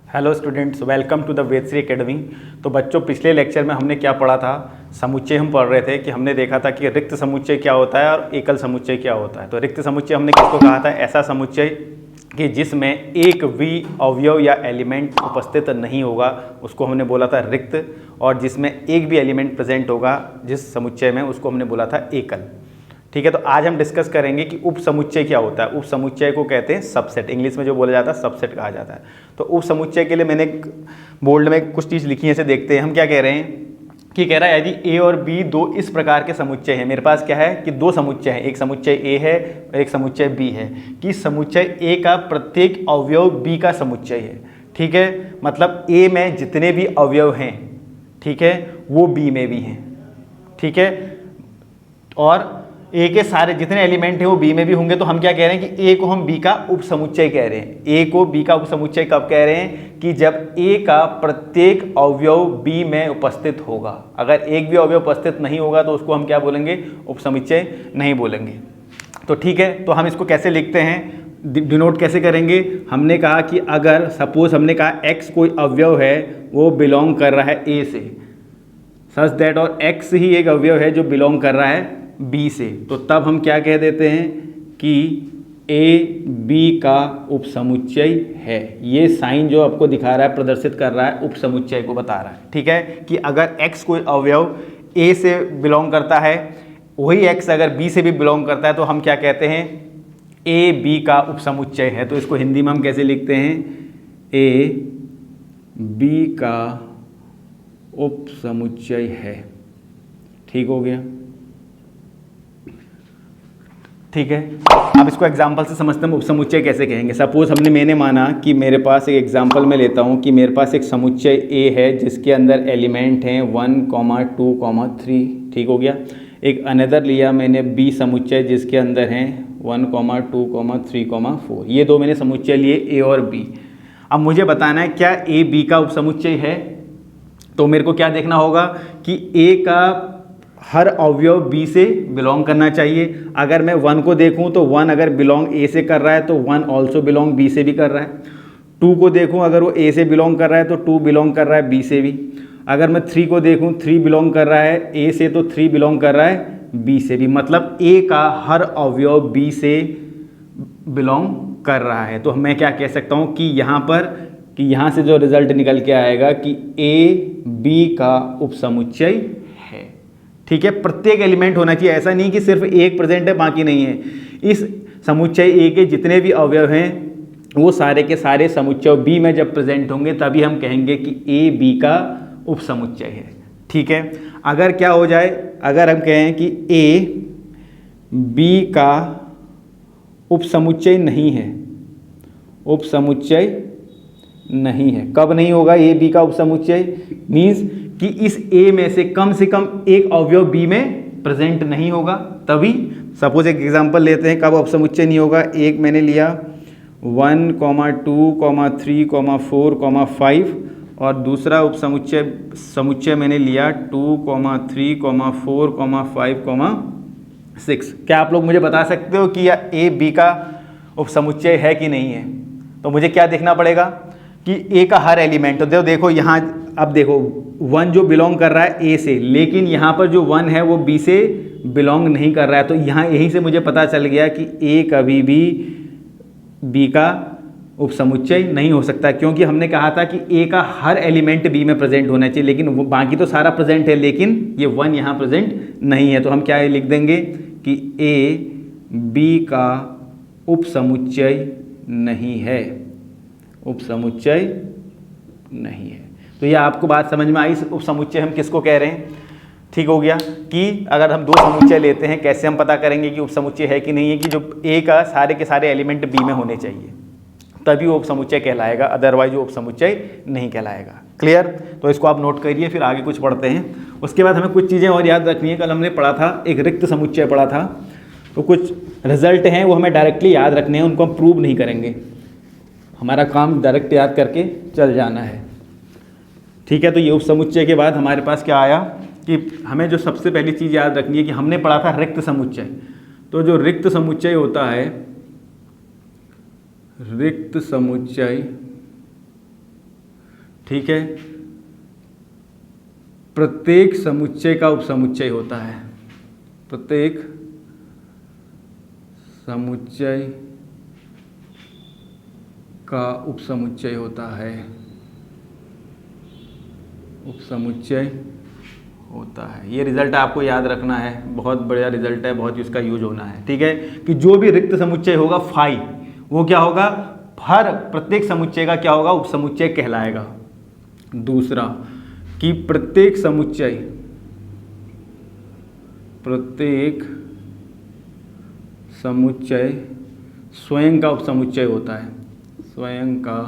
Hello students, welcome to the Vedashree academy. तो बच्चों, पिछले लेक्चर में हमने क्या पढ़ा था? समुच्चय हम पढ़ रहे थे कि हमने देखा था कि रिक्त समुच्चय क्या होता है और एकल समुच्चय क्या होता है। तो रिक्त समुच्चय हमने किसको कहा था? ऐसा समुच्चय कि जिसमें एक भी अवयव या एलिमेंट उपस्थित नहीं होगा उसको हमने बोला था रिक्त, और जिसमें एक भी एलिमेंट प्रेजेंट होगा जिस समुच्चय में उसको हमने बोला था एकल। ठीक है, तो आज हम डिस्कस करेंगे कि उप समुच्चय क्या होता है। उप समुच्चय को कहते हैं सबसेट, इंग्लिश में जो बोला जाता है सबसेट कहा जाता है। तो उप समुच्चय के लिए मैंने बोल्ड में कुछ चीज़ लिखी है, इसे देखते हैं। हम क्या कह रहे हैं कि कह रहा है यदि ए और बी दो इस प्रकार के समुच्चय हैं। मेरे पास क्या है कि दो समुच्चय हैं, एक समुच्चय ए है और एक समुच्चय बी है, कि समुच्चय ए का प्रत्येक अवयव बी का समुच्चय है। ठीक है, मतलब ए में जितने भी अवयव हैं, ठीक है, वो बी में भी हैं। ठीक है, और ए के सारे जितने एलिमेंट हैं वो बी में भी होंगे। तो हम क्या कह रहे हैं कि ए को हम बी का उपसमुच्चय कह रहे हैं। ए को बी का उपसमुच्चय कब कह रहे हैं? कि जब ए का प्रत्येक अवयव बी में उपस्थित होगा। अगर एक भी अवयव उपस्थित नहीं होगा तो उसको हम क्या बोलेंगे? उपसमुच्चय नहीं बोलेंगे। तो ठीक है, तो हम इसको कैसे लिखते हैं, डिनोट कैसे करेंगे? हमने कहा कि अगर सपोज हमने कहा एक्स कोई अवयव है, वो बिलोंग कर रहा है ए से, सच दैट, और एक्स ही एक अवयव है जो बिलोंग कर रहा है बी से, तो तब हम क्या कह देते हैं कि ए बी का उपसमुच्चय है। ये साइन जो आपको दिखा रहा है, प्रदर्शित कर रहा है, उपसमुच्चय को बता रहा है। ठीक है, कि अगर एक्स कोई अवयव ए से बिलोंग करता है, वही एक्स अगर बी से भी बिलोंग करता है, तो हम क्या कहते हैं? ए बी का उपसमुच्चय है। तो इसको हिंदी में हम कैसे लिखते हैं? ए बी का उपसमुच्चय है। ठीक हो गया? ठीक है, अब इसको एग्जाम्पल से समझते हैं उपसमुच्चय कैसे कहेंगे। सपोज मैंने माना कि मेरे पास एक एग्जाम्पल में लेता हूँ कि मेरे पास एक समुच्चय ए है जिसके अंदर एलिमेंट हैं 1, 2, 3। ठीक हो गया। एक अनदर लिया मैंने बी समुच्चय जिसके अंदर हैं 1, 2, 3, 4। ये दो मैंने समुच्चय लिए, ए और बी। अब मुझे बताना है क्या ए बी का उपसमुच्चय है। तो मेरे को क्या देखना होगा कि ए का हर अवयव बी से बिलोंग करना चाहिए। अगर मैं 1 को देखूं तो 1 अगर बिलोंग ए से कर रहा है तो 1 ऑल्सो बिलोंग बी से भी कर रहा है। 2 को देखूं, अगर वो ए से बिलोंग कर रहा है तो 2 बिलोंग कर रहा है बी से भी। अगर मैं 3 को देखूं, 3 बिलोंग कर रहा है ए से तो 3 बिलोंग कर रहा है बी से भी। मतलब ए का हर अवयव बी से बिलोंग कर रहा है। तो मैं क्या कह सकता हूँ कि यहाँ पर, कि यहाँ से जो रिजल्ट निकल के आएगा कि ए बी का उपसमुच्चय है। ठीक है, प्रत्येक एलिमेंट होना चाहिए, ऐसा नहीं कि सिर्फ एक प्रेजेंट है बाकी नहीं है। इस समुच्चय ए के जितने भी अवयव हैं वो सारे के सारे समुच्चय बी में जब प्रेजेंट होंगे तभी हम कहेंगे कि ए बी का उपसमुच्चय है। ठीक है, अगर क्या हो जाए, अगर हम कहें कि ए बी का उपसमुच्चय नहीं है, उपसमुच्चय नहीं है, कब नहीं होगा ए बी का उपसमुच्चय? मीन्स कि इस ए में से कम एक अवयव बी में प्रेजेंट नहीं होगा, तभी। सपोज एक एग्जांपल लेते हैं कब उपसमुच्चय नहीं होगा। एक मैंने लिया 1, 2, 3, 4, 5, और दूसरा समुच्चय मैंने लिया 2, 3, 4, 5, 6। क्या आप लोग मुझे बता सकते हो कि यह ए बी का उपसमुच्चय है कि नहीं है? तो मुझे क्या देखना पड़ेगा कि ए का हर एलिमेंट, तो देखो यहाँ, अब देखो 1 जो बिलोंग कर रहा है ए से, लेकिन यहाँ पर जो 1 है वो बी से बिलोंग नहीं कर रहा है। तो यहाँ यहीं से मुझे पता चल गया कि ए कभी भी बी का उपसमुच्चय नहीं हो सकता, क्योंकि हमने कहा था कि ए का हर एलिमेंट बी में प्रेजेंट होना चाहिए, लेकिन वो बाकी तो सारा प्रेजेंट है, लेकिन ये 1 यहाँ प्रेजेंट नहीं है। तो हम क्या लिख देंगे कि ए बी का उपसमुच्चय नहीं है, उपसमुच्चय नहीं है। तो ये आपको बात समझ में आई, उपसमुच्चय हम किसको कह रहे हैं? ठीक हो गया कि अगर हम दो समुच्चय लेते हैं, कैसे हम पता करेंगे कि उपसमुच्चय है कि नहीं है? कि जो ए का सारे के सारे एलिमेंट बी में होने चाहिए, तभी वो उपसमुच्चय कहलाएगा, अदरवाइज वो उपसमुच्चय नहीं कहलाएगा। क्लियर? तो इसको आप नोट करिए, फिर आगे कुछ पढ़ते हैं। उसके बाद हमें कुछ चीज़ें और याद रखनी है। कल हमने पढ़ा था, एक रिक्त समुच्चय पढ़ा था, तो कुछ रिजल्ट हैं वो हमें डायरेक्टली याद रखने हैं, उनको हम प्रूव नहीं करेंगे। हमारा काम डायरेक्ट याद करके चल जाना है। ठीक है, तो ये उपसमुच्चय के बाद हमारे पास क्या आया कि हमें जो सबसे पहली चीज़ याद रखनी है कि हमने पढ़ा था रिक्त समुच्चय। तो जो रिक्त समुच्चय होता है, रिक्त समुच्चय ठीक है, प्रत्येक समुच्चय का उपसमुच्चय होता है, प्रत्येक समुच्चय का उपसमुच्चय होता है, उपसमुच्चय होता है। ये रिजल्ट आपको याद रखना है, बहुत बढ़िया रिजल्ट है, बहुत इसका यूज होना है। ठीक है, कि जो भी रिक्त समुच्चय होगा फाई, वो क्या होगा, हर प्रत्येक समुच्चय का क्या होगा, उपसमुच्चय कहलाएगा। दूसरा कि प्रत्येक समुच्चय स्वयं का उपसमुच्चय होता है, स्वयं का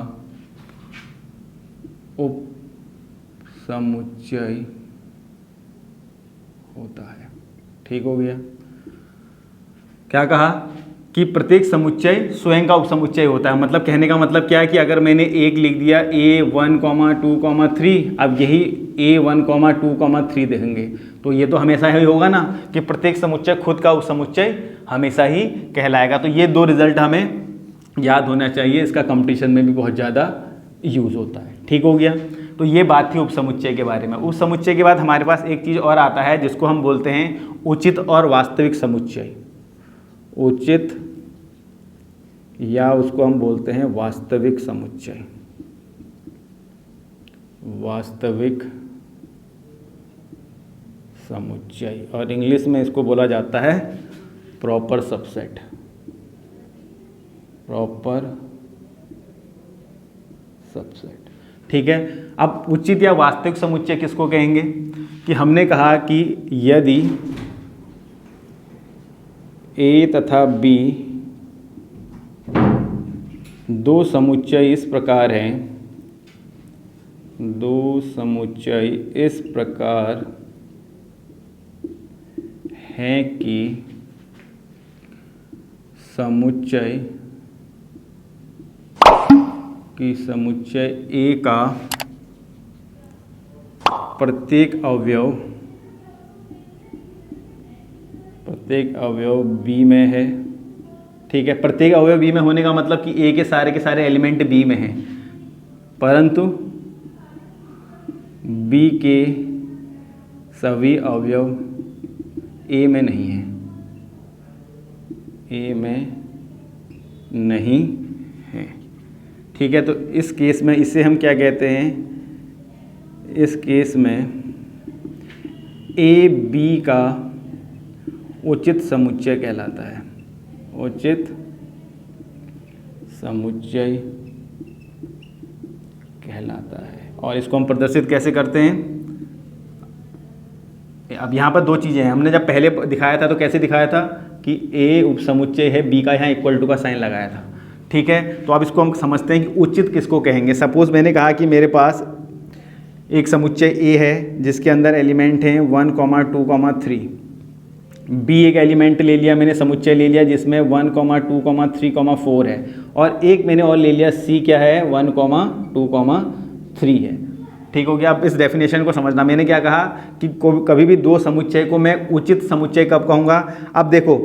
उपसमुच्चय होता है। ठीक हो गया, क्या कहा कि प्रत्येक समुच्चय स्वयं का उपसमुच्चय होता है। मतलब कहने का मतलब क्या है कि अगर मैंने एक लिख दिया A1, 2, 3, अब यही A1, 2, 3 देखेंगे तो ये तो हमेशा ही होगा ना कि प्रत्येक समुच्चय खुद का उपसमुच्चय हमेशा ही कहलाएगा। तो ये दो रिजल्ट हमें याद होना चाहिए, इसका कंपटीशन में भी बहुत ज़्यादा यूज़ होता है। ठीक हो गया, तो ये बात थी उपसमुच्चय के बारे में। उपसमुच्चय के बाद हमारे पास एक चीज़ और आता है जिसको हम बोलते हैं उचित और वास्तविक समुच्चय। उचित या उसको हम बोलते हैं वास्तविक समुच्चय, वास्तविक समुच्चय, और इंग्लिश में इसको बोला जाता है प्रॉपर सबसेट, प्रॉपर सबसेट। ठीक है, अब उचित या वास्तविक समुच्चय किसको कहेंगे कि हमने कहा कि यदि A तथा B दो समुच्चय इस प्रकार हैं, दो समुच्चय इस प्रकार हैं कि समुच्चय A का प्रत्येक अवयव B में है। ठीक है, प्रत्येक अवयव B में होने का मतलब कि A के सारे एलिमेंट B में हैं, परंतु B के सभी अवयव A में नहीं हैं, A में नहीं हैं। ठीक है, तो इस केस में इसे हम क्या कहते हैं, इस केस में A B का उचित समुच्चय कहलाता है, उचित समुच्चय कहलाता है। और इसको हम प्रदर्शित कैसे करते हैं, अब यहाँ पर दो चीज़ें हैं। हमने जब पहले दिखाया था तो कैसे दिखाया था कि A उपसमुच्चय है, B का यहाँ इक्वल टू का साइन लगाया था। ठीक है, तो अब इसको हम समझते हैं कि उचित किसको कहेंगे। सपोज मैंने कहा कि मेरे पास एक समुच्चय A है जिसके अंदर एलिमेंट हैं 1, 2, 3। B एक एलिमेंट ले लिया मैंने, समुच्चय ले लिया जिसमें 1, 2, 3, 4 है, और एक मैंने और ले लिया C क्या है 1, 2, 3 है। ठीक हो गया, अब इस डेफिनेशन को समझना। मैंने क्या कहा कि कभी भी दो समुच्चय को मैं उचित समुच्चय कब कहूँगा। अब देखो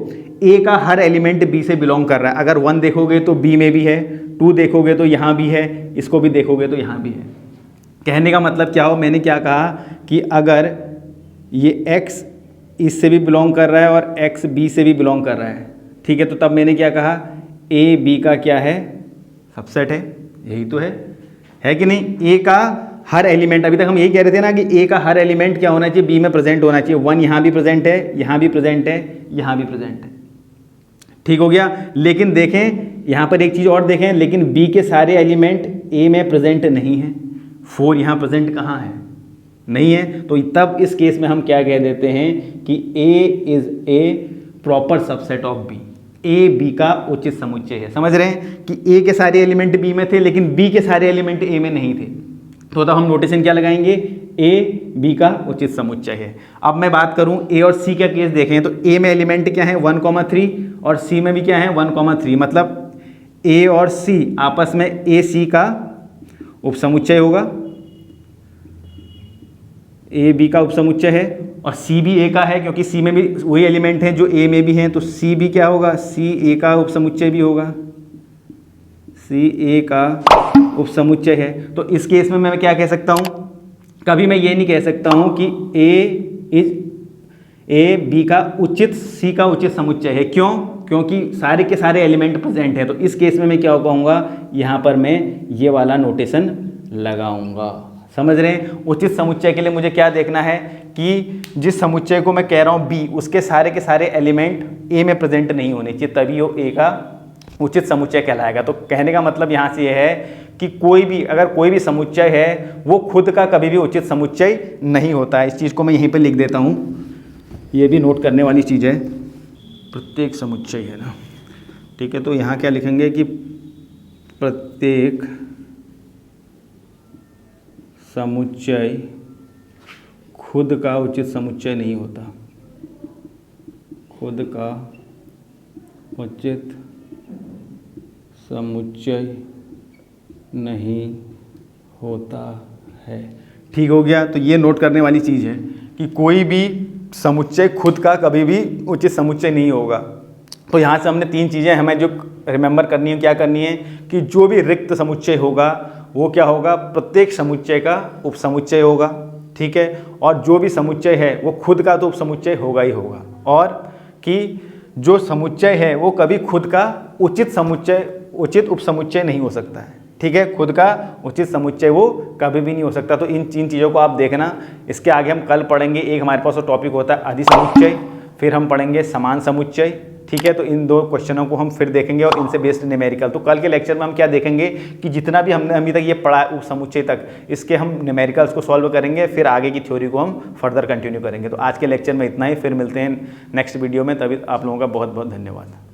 A का हर एलिमेंट B से बिलोंग कर रहा है। अगर 1 देखोगे तो B में भी है, 2 देखोगे तो यहाँ भी है, इसको भी देखोगे तो यहाँ भी है। कहने का मतलब क्या हो, मैंने क्या कहा कि अगर ये X इससे भी बिलोंग कर रहा है और X B से भी बिलोंग कर रहा है, ठीक है, तो तब मैंने क्या कहा A B का क्या है, सबसेट है। यही तो है कि नहीं। A का हर एलिमेंट, अभी तक हम यही कह रहे थे ना कि A का हर एलिमेंट क्या होना चाहिए, B में प्रेजेंट होना चाहिए। 1 यहाँ भी प्रेजेंट है, यहाँ भी प्रेजेंट है, यहाँ भी प्रेजेंट है। ठीक हो गया, लेकिन देखें यहाँ पर एक चीज़ और देखें, लेकिन B के सारे एलिमेंट A में प्रेजेंट नहीं है। 4 यहाँ प्रेजेंट कहाँ है, नहीं है। तो तब इस केस में हम क्या कह देते हैं कि A is a proper subset of B। A B का उचित समुच्चय है। समझ रहे हैं कि A के सारे एलिमेंट B में थे लेकिन B के सारे एलिमेंट A में नहीं थे, तो तब हम नोटेशन क्या लगाएंगे, A B का उचित समुच्चय है। अब मैं बात करूं A और C का केस देखें तो A में एलिमेंट क्या है 1, 3 और C में भी क्या है 1, 3, मतलब A और C आपस में A C का उपसमुच्चय होगा, A B का उपसमुच्चय है, और C भी A का है क्योंकि C में भी वही एलिमेंट हैं जो A में भी हैं, तो C भी क्या होगा, C A का उपसमुच्चय भी होगा, C A का उपसमुच्चय है। तो इस केस में मैं क्या कह सकता हूँ, कभी मैं ये नहीं कह सकता हूँ कि ए बी का उचित सी का उचित समुच्चय है। क्यों? क्योंकि सारे के सारे एलिमेंट प्रेजेंट है। तो इस केस में मैं क्या कहूँगा, यहाँ पर मैं ये वाला नोटेशन लगाऊंगा। समझ रहे हैं? उचित समुच्चय के लिए मुझे क्या देखना है कि जिस समुच्चय को मैं कह रहा हूँ बी, उसके सारे के सारे एलिमेंट ए में प्रेजेंट नहीं होने चाहिए, तभी वो ए का उचित समुच्चय कहलाएगा। तो कहने का मतलब यहाँ से यह है कि अगर कोई भी समुच्चय है वो खुद का कभी भी उचित समुच्चय नहीं होता है। इस चीज़ को मैं यहीं पर लिख देता हूँ, ये भी नोट करने वाली चीज़ है। प्रत्येक समुच्चय है ना, ठीक है। तो यहाँ क्या लिखेंगे कि प्रत्येक समुच्चय खुद का उचित समुच्चय नहीं होता, खुद का उचित समुच्चय नहीं होता है। ठीक हो गया। तो ये नोट करने वाली चीज़ है कि कोई भी समुच्चय खुद का कभी भी उचित समुच्चय नहीं होगा। तो यहाँ से हमने 3 चीज़ें हमें जो रिमेंबर करनी है, क्या करनी है कि जो भी रिक्त समुच्चय होगा वो क्या होगा, प्रत्येक समुच्चय का उपसमुच्चय होगा, ठीक है। और जो भी समुच्चय है वो खुद का तो उपसमुच्चय होगा ही होगा, और कि जो समुच्चय है वो कभी खुद का उचित उपसमुच्चय नहीं हो सकता है, ठीक है। खुद का उचित समुच्चय वो कभी भी नहीं हो सकता। तो इन 3 चीज़ों को आप देखना। इसके आगे हम कल पढ़ेंगे, एक हमारे पास टॉपिक होता है अधिसमुच्चय, फिर हम पढ़ेंगे समान समुच्चय, ठीक है। तो इन 2 क्वेश्चनों को हम फिर देखेंगे और इनसे बेस्ड न्यूमेरिकल। तो कल के लेक्चर में हम क्या देखेंगे कि जितना भी हमने अभी तक ये पढ़ा उपसमुच्चय तक, इसके हम न्यूमेरिकल्स को सॉल्व करेंगे, फिर आगे की थ्योरी को हम फर्दर कंटिन्यू करेंगे। तो आज के लेक्चर में इतना ही, फिर मिलते हैं नेक्स्ट वीडियो में। तभी आप लोगों का बहुत बहुत धन्यवाद।